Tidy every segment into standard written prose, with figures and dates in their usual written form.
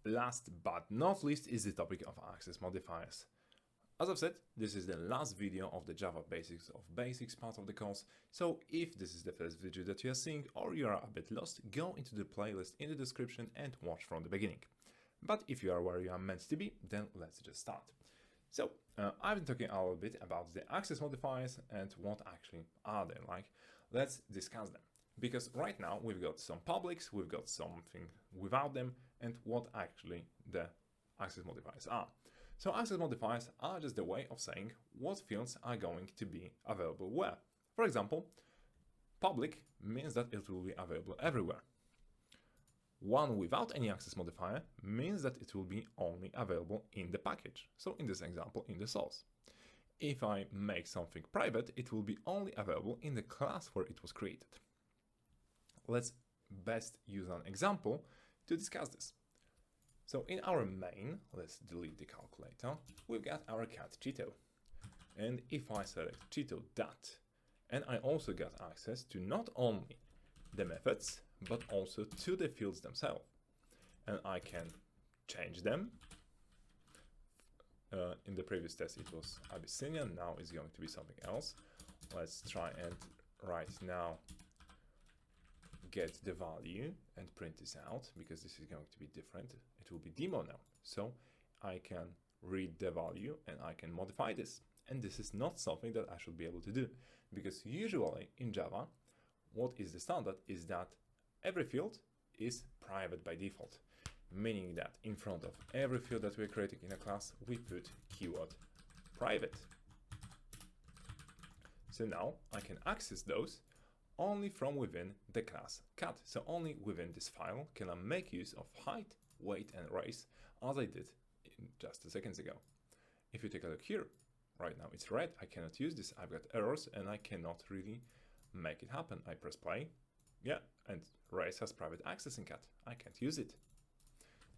last but not least is the topic of access modifiers. As I've said, this is the last video of the Java Basics of Basics part of the course, so if this is the first video that you are seeing or you are a bit lost, go into the playlist in the description and watch from the beginning. But if you are where you are meant to be, then let's just start. So, I've been talking a little bit about the access modifiers and what actually are they like. Let's discuss them. Because right now we've got some publics, we've got something without them, and what actually the access modifiers are. So access modifiers are just a way of saying what fields are going to be available where. For example, public means that it will be available everywhere. One without any access modifier means that it will be only available in the package. So in this example, in the source. If I make something private, it will be only available in the class where it was created. Let's best use an example to discuss this. So in our main, let's delete the calculator, we've got our cat Cheeto. And if I select Cheeto dat, and I also get access to not only the methods, but also to the fields themselves. And I can change them. In the previous test it was Abyssinian, now it's going to be something else. Let's try and right now get the value and print this out, because this is going to be different. It will be demo now. So I can read the value and I can modify this. And this is not something that I should be able to do, because usually in Java, what is the standard is that every field is private by default, meaning that in front of every field that we're creating in a class, we put keyword private. So now I can access those only from within the class cat. So only within this file can I make use of height, weight, and race, as I did just a second ago. If you take a look here, right now it's red, I cannot use this, I've got errors, and I cannot really make it happen. I press play, yeah, and race has private access in cat. I can't use it.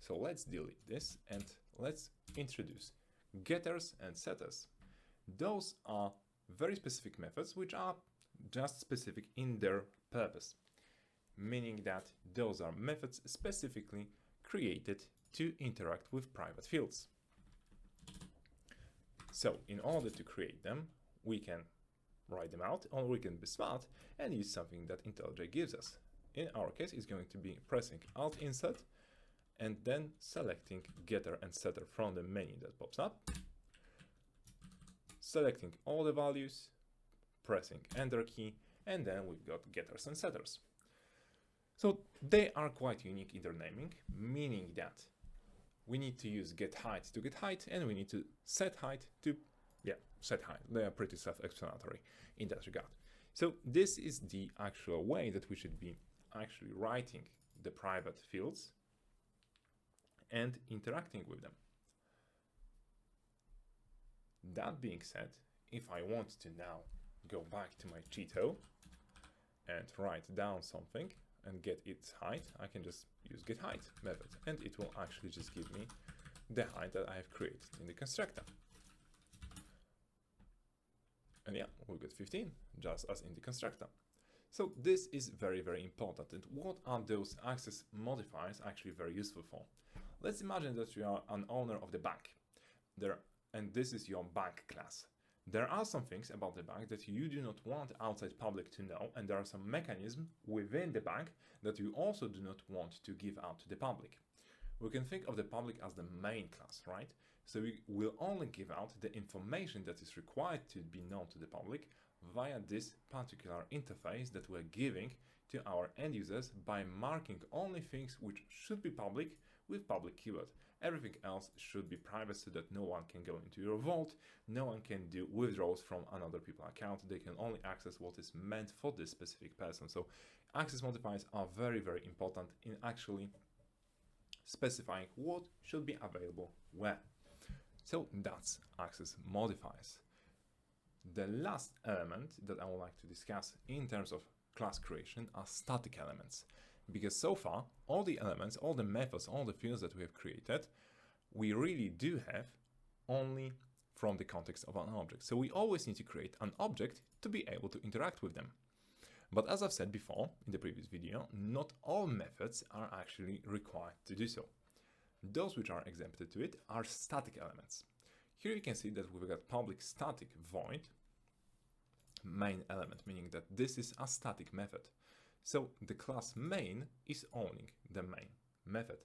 So let's delete this and let's introduce getters and setters. Those are very specific methods which are just specific in their purpose, meaning that those are methods specifically created to interact with private fields. So in order to create them, we can write them out, or we can be smart and use something that IntelliJ gives us. In our case, it's going to be pressing Alt Insert and then selecting getter and setter from the menu that pops up, selecting all the values, pressing Enter key, and then we've got getters and setters. So they are quite unique in their naming, meaning that we need to use getHeight to get height, and we need to set height to set height. They are pretty self-explanatory in that regard. So this is the actual way that we should be actually writing the private fields and interacting with them. That being said, if I want to now go back to my Cheeto and write down something and get its height, I can just use getHeight method, and it will actually just give me the height that I have created in the constructor. And yeah, we've got 15, just as in the constructor. So this is very, very important. And what are those access modifiers actually very useful for? Let's imagine that you are an owner of the bank and this is your bank class. There are some things about the bank that you do not want outside public to know, and there are some mechanisms within the bank that you also do not want to give out to the public. We can think of the public as the main class, right? So we will only give out the information that is required to be known to the public via this particular interface that we're giving to our end users by marking only things which should be public with public keyword. Everything else should be private so that no one can go into your vault, no one can do withdrawals from another people's account, they can only access what is meant for this specific person. So access modifiers are very, very important in actually specifying what should be available where. So that's access modifiers. The last element that I would like to discuss in terms of class creation are static elements. Because so far, all the elements, all the methods, all the fields that we have created, we really do have only from the context of an object. So we always need to create an object to be able to interact with them. But as I've said before in the previous video, not all methods are actually required to do so. Those which are exempted to it are static elements. Here you can see that we've got public static void main element, meaning that this is a static method. So the class main is owning the main method,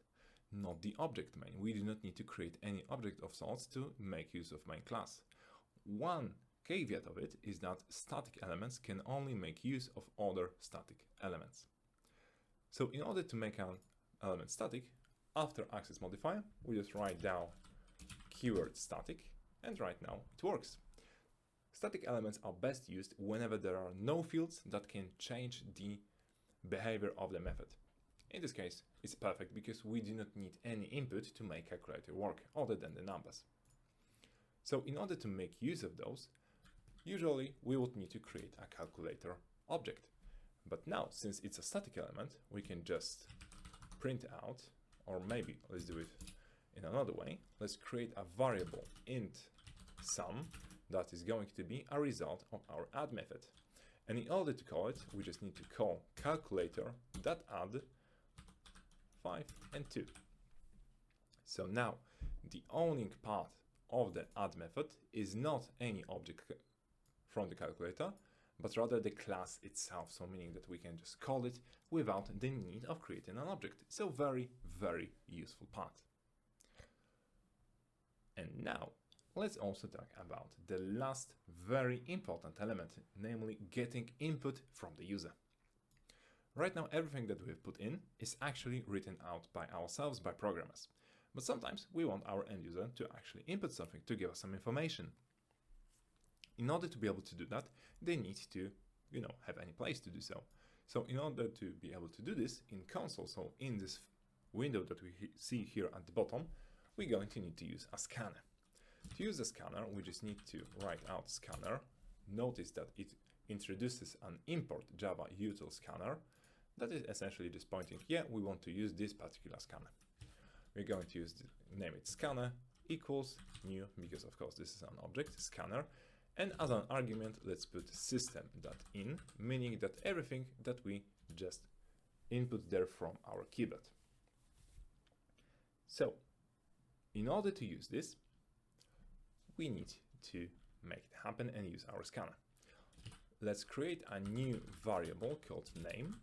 not the object main. We do not need to create any object of sorts to make use of main class. One caveat of it is that static elements can only make use of other static elements. So in order to make an element static, after access modifier, we just write down keyword static, and right now it works. Static elements are best used whenever there are no fields that can change the behavior of the method. In this case, it's perfect because we do not need any input to make calculator work other than the numbers. So in order to make use of those, usually we would need to create a calculator object. But now, since it's a static element, we can just print out, or maybe let's do it in another way. Let's create a variable int sum that is going to be a result of our add method. And in order to call it, we just need to call calculator.add 5 and 2. So now the owning part of the add method is not any object from the calculator, but rather the class itself. So meaning that we can just call it without the need of creating an object. So very, very useful part. And now let's also talk about the last very important element, namely getting input from the user. Right now, everything that we've put in is actually written out by ourselves, by programmers. But sometimes we want our end user to actually input something to give us some information. In order to be able to do that, they need to, have any place to do so. So in order to be able to do this in console, so in this window that we see here at the bottom, we're going to need to use a scanner. To use a scanner, we just need to write out scanner. Notice that it introduces an import Java util scanner that is essentially just pointing, yeah, we want to use this particular scanner. We're going to name it scanner equals new, because of course this is an object, scanner. And as an argument, let's put system.in, meaning that everything that we just input there from our keyboard. So in order to use this, we need to make it happen and use our scanner. Let's create a new variable called name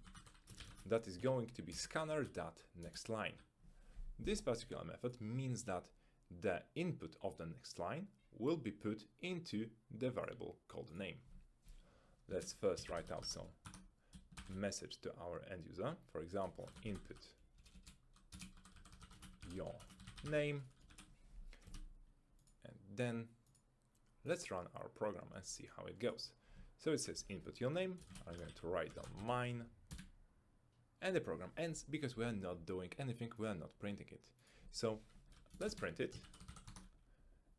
that is going to be scanner.nextLine. This particular method means that the input of the next line will be put into the variable called name. Let's first write out some message to our end user. For example, input your name. And then let's run our program and see how it goes. So it says input your name. I'm going to write down mine. And the program ends because we are not doing anything, we are not printing it. So let's print it.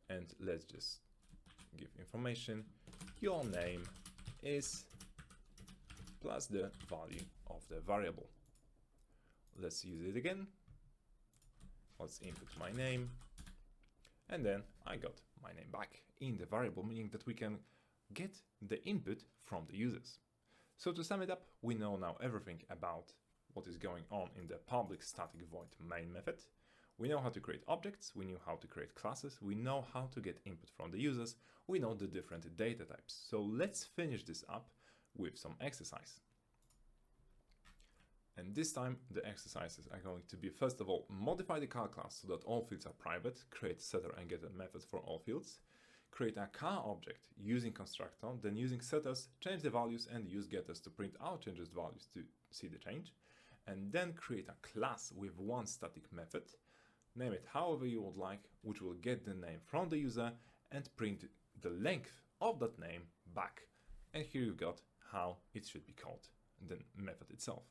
And let's just give information. Your name is plus the value of the variable. Let's use it again. Let's input my name. And then I got my name back in the variable, meaning that we can get the input from the users. So to sum it up, we know now everything about what is going on in the public static void main method. We know how to create objects, we know how to create classes, we know how to get input from the users, we know the different data types. So let's finish this up with some exercise. And this time the exercises are going to be, first of all, modify the car class so that all fields are private, create setter and getter methods for all fields, create a car object using constructor, then using setters, change the values and use getters to print out changes values to see the change, and then create a class with one static method, name it however you would like, which will get the name from the user and print the length of that name back. And here you've got how it should be called, the method itself.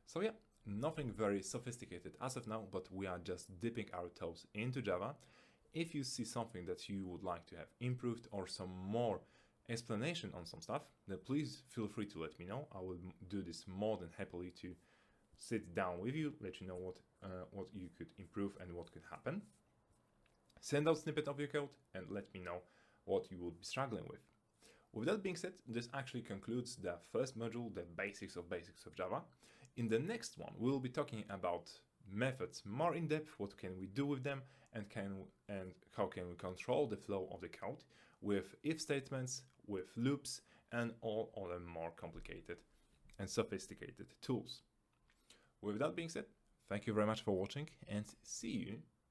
So yeah, nothing very sophisticated as of now, but we are just dipping our toes into Java. If you see something that you would like to have improved or some more explanation on some stuff, then please feel free to let me know. I will do this more than happily to sit down with you, let you know what you could improve and what could happen. Send out snippet of your code and let me know what you will be struggling with. With that being said, this actually concludes the first module, the basics of Java. In the next one, we will be talking about methods more in depth, what can we do with them, and how can we control the flow of the code with if statements, with loops, and all other more complicated and sophisticated tools. With that being said, thank you very much for watching, and see you